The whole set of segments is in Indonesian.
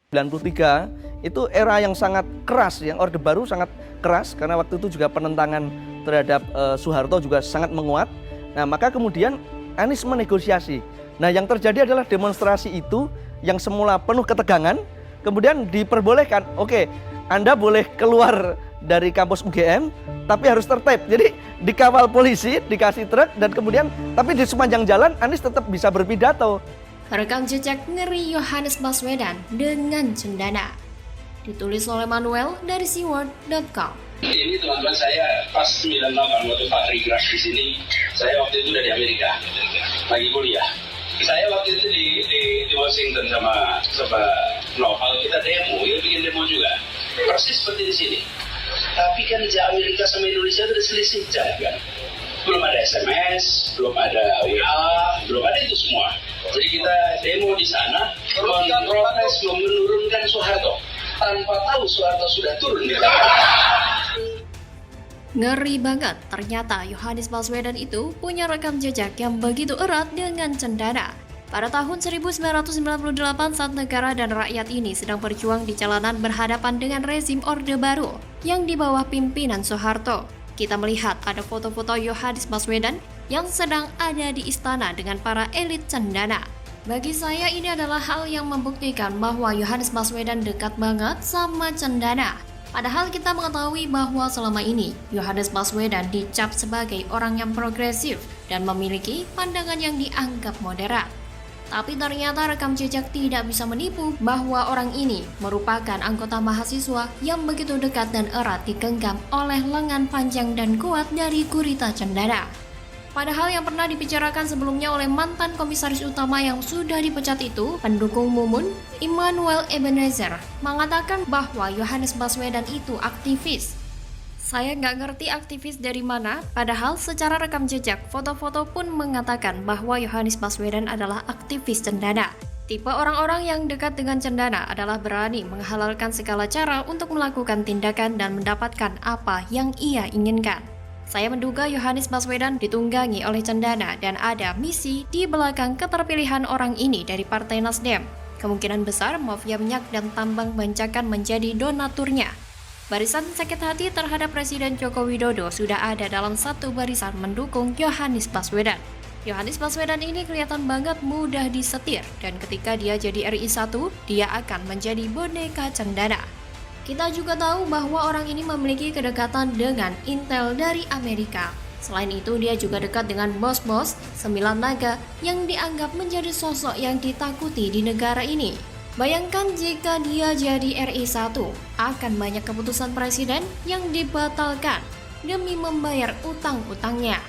93 itu era yang sangat keras, yang Orde Baru sangat keras karena waktu itu juga penentangan terhadap Soeharto juga sangat menguat. Nah, maka kemudian Anies menegosiasi. Nah, yang terjadi adalah demonstrasi itu yang semula penuh ketegangan, kemudian diperbolehkan, oke, Anda boleh keluar dari kampus UGM, tapi harus tertib. Jadi dikawal polisi, dikasih truk, dan kemudian, tapi di sepanjang jalan Anies tetap bisa berpidato. Rekam jejak ngeri Yohanes Baswedan dengan cendana. Ditulis oleh Manuel dari SeaWorld.com. Ini teman-teman saya pas 98 waktu Pak Rigras di sini, saya waktu itu dari Amerika, lagi kuliah. Saya waktu itu di Washington sama Novel, kita demo, ya bikin demo juga. Persis seperti di sini. Tapi kan Amerika sama Indonesia itu ada selisih jam kan. Belum ada SMS, belum ada WA, belum ada itu semua. Jadi kita demo di sana, memprotes, menurunkan Soeharto. Tanpa tahu Soeharto sudah turun di sana. Ngeri banget, ternyata Yohanes Baswedan itu punya rekam jejak yang begitu erat dengan cendana. Pada tahun 1998 saat negara dan rakyat ini sedang berjuang di jalanan berhadapan dengan rezim Orde Baru yang di bawah pimpinan Soeharto. Kita melihat ada foto-foto Yohanes Baswedan yang sedang ada di istana dengan para elit cendana. Bagi saya ini adalah hal yang membuktikan bahwa Yohanes Baswedan dekat banget sama cendana. Padahal kita mengetahui bahwa selama ini Yohanes Baswedan dicap sebagai orang yang progresif dan memiliki pandangan yang dianggap moderat. Tapi ternyata rekam jejak tidak bisa menipu bahwa orang ini merupakan anggota mahasiswa yang begitu dekat dan erat digenggam oleh lengan panjang dan kuat dari gurita cendana. Padahal yang pernah dibicarakan sebelumnya oleh mantan komisaris utama yang sudah dipecat itu, pendukung Mumun, Immanuel Ebenezer, mengatakan bahwa Yohanes Baswedan itu aktivis. Saya nggak ngerti aktivis dari mana, padahal secara rekam jejak, foto-foto pun mengatakan bahwa Yohanes Baswedan adalah aktivis cendana. Tipe orang-orang yang dekat dengan cendana adalah berani menghalalkan segala cara untuk melakukan tindakan dan mendapatkan apa yang ia inginkan. Saya menduga Yohanes Baswedan ditunggangi oleh cendana dan ada misi di belakang keterpilihan orang ini dari Partai Nasdem. Kemungkinan besar mafia minyak dan tambang bancakan menjadi donaturnya. Barisan sakit hati terhadap Presiden Joko Widodo sudah ada dalam satu barisan mendukung Yohanes Baswedan. Yohanes Baswedan ini kelihatan banget mudah disetir dan ketika dia jadi RI 1, dia akan menjadi boneka cendana. Kita juga tahu bahwa orang ini memiliki kedekatan dengan Intel dari Amerika. Selain itu, dia juga dekat dengan bos-bos Sembilan Naga yang dianggap menjadi sosok yang ditakuti di negara ini. Bayangkan jika dia jadi RI 1, akan banyak keputusan presiden yang dibatalkan demi membayar utang-utangnya.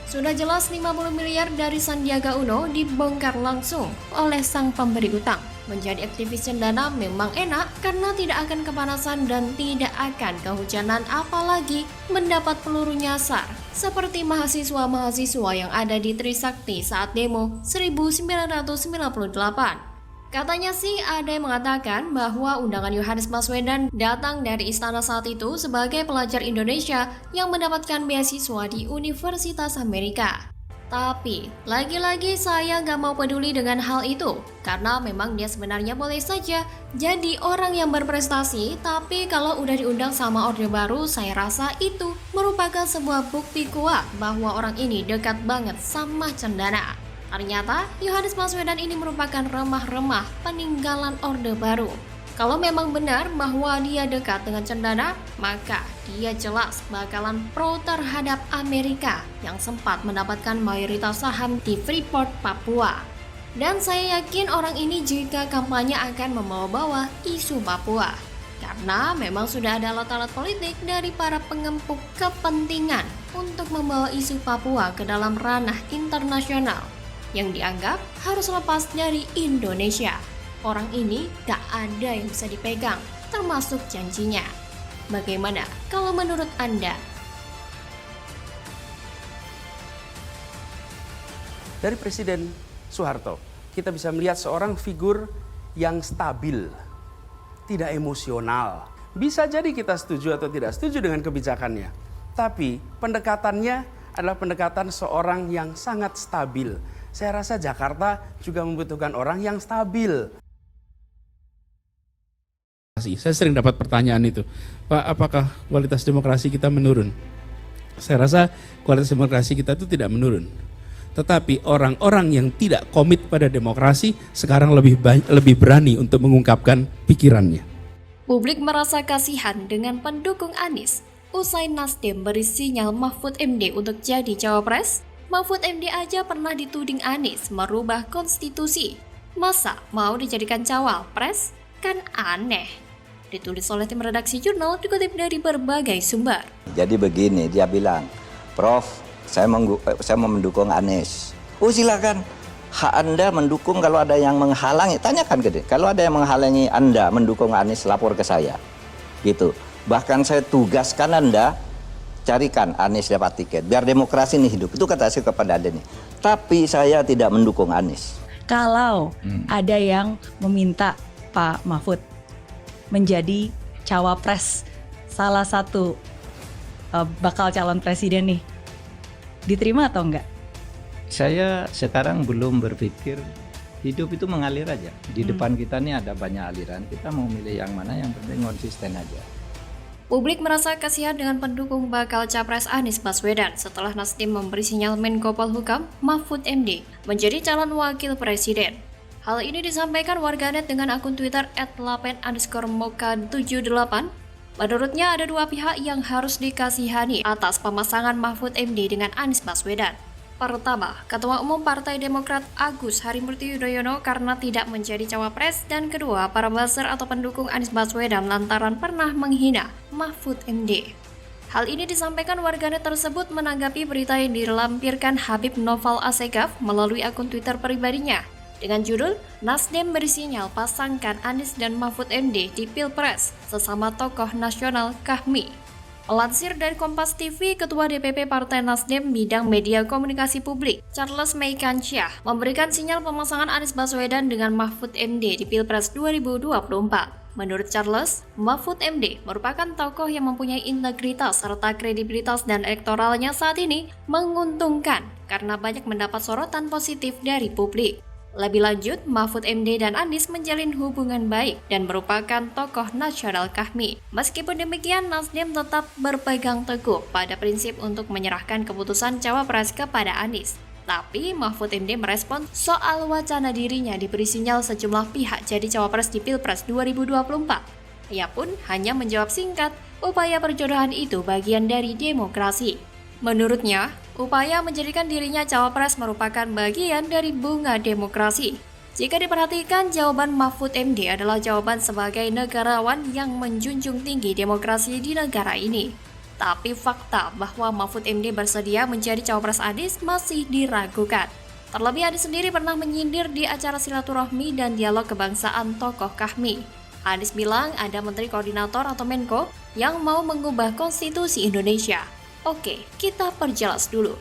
Sudah jelas 50 miliar dari Sandiaga Uno dibongkar langsung oleh sang pemberi utang. Menjadi aktivis cendana memang enak karena tidak akan kepanasan dan tidak akan kehujanan apalagi mendapat peluru nyasar. Seperti mahasiswa-mahasiswa yang ada di Trisakti saat demo 1998. Katanya sih ada yang mengatakan bahwa undangan Yohanes Baswedan datang dari istana saat itu sebagai pelajar Indonesia yang mendapatkan beasiswa di Universitas Amerika. Tapi, lagi-lagi saya nggak mau peduli dengan hal itu, karena memang dia sebenarnya boleh saja jadi orang yang berprestasi, tapi kalau udah diundang sama Orde Baru, saya rasa itu merupakan sebuah bukti kuat bahwa orang ini dekat banget sama cendana. Ternyata, Yohanes Baswedan ini merupakan remah-remah peninggalan Orde Baru. Kalau memang benar bahwa dia dekat dengan cendana, maka dia jelas bakalan pro terhadap Amerika yang sempat mendapatkan mayoritas saham di Freeport, Papua. Dan saya yakin orang ini jika kampanye akan membawa-bawa isu Papua. Karena memang sudah ada alat-alat politik dari para pengempuk kepentingan untuk membawa isu Papua ke dalam ranah internasional yang dianggap harus lepas dari Indonesia. Orang ini gak ada yang bisa dipegang, termasuk janjinya. Bagaimana kalau menurut Anda? Dari Presiden Soeharto, kita bisa melihat seorang figur yang stabil, tidak emosional. Bisa jadi kita setuju atau tidak setuju dengan kebijakannya, tapi pendekatannya adalah pendekatan seorang yang sangat stabil. Saya rasa Jakarta juga membutuhkan orang yang stabil. Saya sering dapat pertanyaan itu, Pak, apakah kualitas demokrasi kita menurun? Saya rasa kualitas demokrasi kita itu tidak menurun. Tetapi orang-orang yang tidak komit pada demokrasi sekarang lebih berani untuk mengungkapkan pikirannya. Publik merasa kasihan dengan pendukung Anies. Usai Nasdem beri sinyal Mahfud MD untuk jadi cawapres, Mahfud MD aja pernah dituding Anies merubah konstitusi. Masa mau dijadikan cawapres? Kan aneh. Ditulis oleh tim redaksi jurnal, dikutip dari berbagai sumber. Jadi begini, dia bilang, Prof, saya mau mendukung Anies. Oh silakan, hak Anda mendukung. Kalau ada yang menghalangi, tanyakan ke dia. Kalau ada yang menghalangi Anda mendukung Anies, lapor ke saya. Gitu. Bahkan saya tugaskan Anda, carikan Anies dapat tiket. Biar demokrasi ini hidup. Itu kata saya kepada Anda nih. Tapi saya tidak mendukung Anies. Kalau ada yang meminta Pak Mahfud menjadi cawapres salah satu bakal calon presiden nih, diterima atau enggak? Saya sekarang belum berpikir, hidup itu mengalir aja. Di depan kita nih ada banyak aliran, kita mau milih yang mana, yang penting konsisten aja. Publik merasa kasihan dengan pendukung bakal capres Anies Baswedan setelah Nasdem memberi sinyal Menko Polhukam Mahfud MD menjadi calon wakil presiden. Hal ini disampaikan warganet dengan akun Twitter @lapen_moka78. Menurutnya ada dua pihak yang harus dikasihani atas pemasangan Mahfud MD dengan Anies Baswedan. Pertama, Ketua Umum Partai Demokrat Agus Harimurti Yudhoyono karena tidak menjadi cawapres, dan kedua, para buzzer atau pendukung Anies Baswedan lantaran pernah menghina Mahfud MD. Hal ini disampaikan warganet tersebut menanggapi berita yang dilampirkan Habib Noval Assegaf melalui akun Twitter pribadinya dengan judul Nasdem beri sinyal pasangkan Anies dan Mahfud MD di Pilpres sesama tokoh nasional Kahmi. Melansir dari Kompas TV, Ketua DPP Partai Nasdem bidang media komunikasi publik, Charles Meikansyah, memberikan sinyal pemasangan Anies Baswedan dengan Mahfud MD di Pilpres 2024. Menurut Charles, Mahfud MD merupakan tokoh yang mempunyai integritas serta kredibilitas dan elektoralnya saat ini menguntungkan karena banyak mendapat sorotan positif dari publik. Lebih lanjut, Mahfud MD dan Anies menjalin hubungan baik dan merupakan tokoh nasional Kahmi. Meskipun demikian, Nasdem tetap berpegang teguh pada prinsip untuk menyerahkan keputusan cawapres kepada Anies. Tapi Mahfud MD merespon soal wacana dirinya diberi sinyal sejumlah pihak jadi cawapres di Pilpres 2024. Ia pun hanya menjawab singkat, upaya perjodohan itu bagian dari demokrasi. Menurutnya, upaya menjadikan dirinya cawapres merupakan bagian dari bunga demokrasi. Jika diperhatikan, jawaban Mahfud MD adalah jawaban sebagai negarawan yang menjunjung tinggi demokrasi di negara ini. Tapi fakta bahwa Mahfud MD bersedia menjadi cawapres Anies masih diragukan. Terlebih Anies sendiri pernah menyindir di acara silaturahmi dan dialog kebangsaan tokoh Kahmi. Anies bilang ada menteri koordinator atau Menko yang mau mengubah konstitusi Indonesia. Oke, kita perjelas dulu.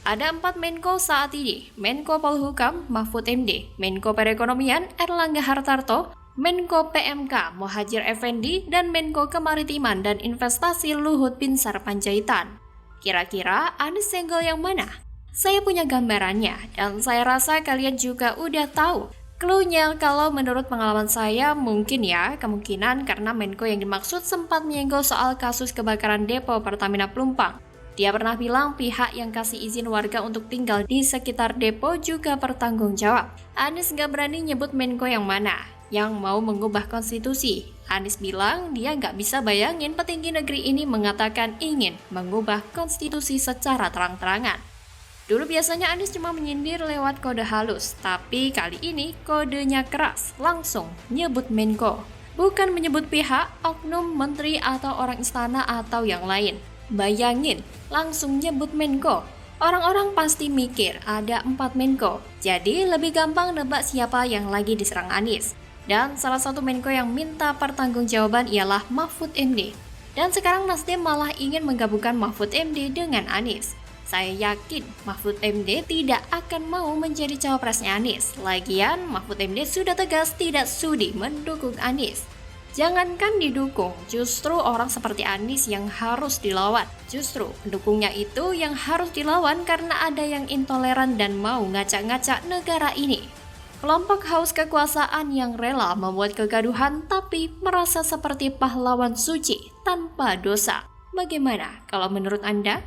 Ada 4 Menko saat ini, Menko Polhukam Mahfud MD, Menko Perekonomian Erlangga Hartarto, Menko PMK Muhadjir Effendi, dan Menko Kemaritiman dan Investasi Luhut Binsar Panjaitan. Kira-kira Anies senggol yang mana? Saya punya gambarannya, dan saya rasa kalian juga udah tahu. Cluenya kalau menurut pengalaman saya mungkin ya, kemungkinan karena Menko yang dimaksud sempat menyenggol soal kasus kebakaran depo Pertamina Pelumpang. Dia pernah bilang pihak yang kasih izin warga untuk tinggal di sekitar depo juga bertanggung jawab. Anies nggak berani nyebut Menko yang mana, yang mau mengubah konstitusi. Anies bilang dia nggak bisa bayangin petinggi negeri ini mengatakan ingin mengubah konstitusi secara terang-terangan. Dulu biasanya Anies cuma menyindir lewat kode halus, tapi kali ini kodenya keras, langsung nyebut Menko. Bukan menyebut pihak, oknum, menteri, atau orang istana atau yang lain. Bayangin, langsung nyebut Menko. Orang-orang pasti mikir ada 4 Menko, jadi lebih gampang nebak siapa yang lagi diserang Anies. Dan salah satu Menko yang minta pertanggungjawaban ialah Mahfud MD. Dan sekarang Nasdem malah ingin menggabungkan Mahfud MD dengan Anies. Saya yakin Mahfud MD tidak akan mau menjadi cawapresnya Anies. Lagian, Mahfud MD sudah tegas tidak sudi mendukung Anies. Jangankan didukung, justru orang seperti Anies yang harus dilawan. Justru pendukungnya itu yang harus dilawan karena ada yang intoleran dan mau ngacak-ngacak negara ini. Kelompok haus kekuasaan yang rela membuat kegaduhan tapi merasa seperti pahlawan suci tanpa dosa. Bagaimana kalau menurut Anda?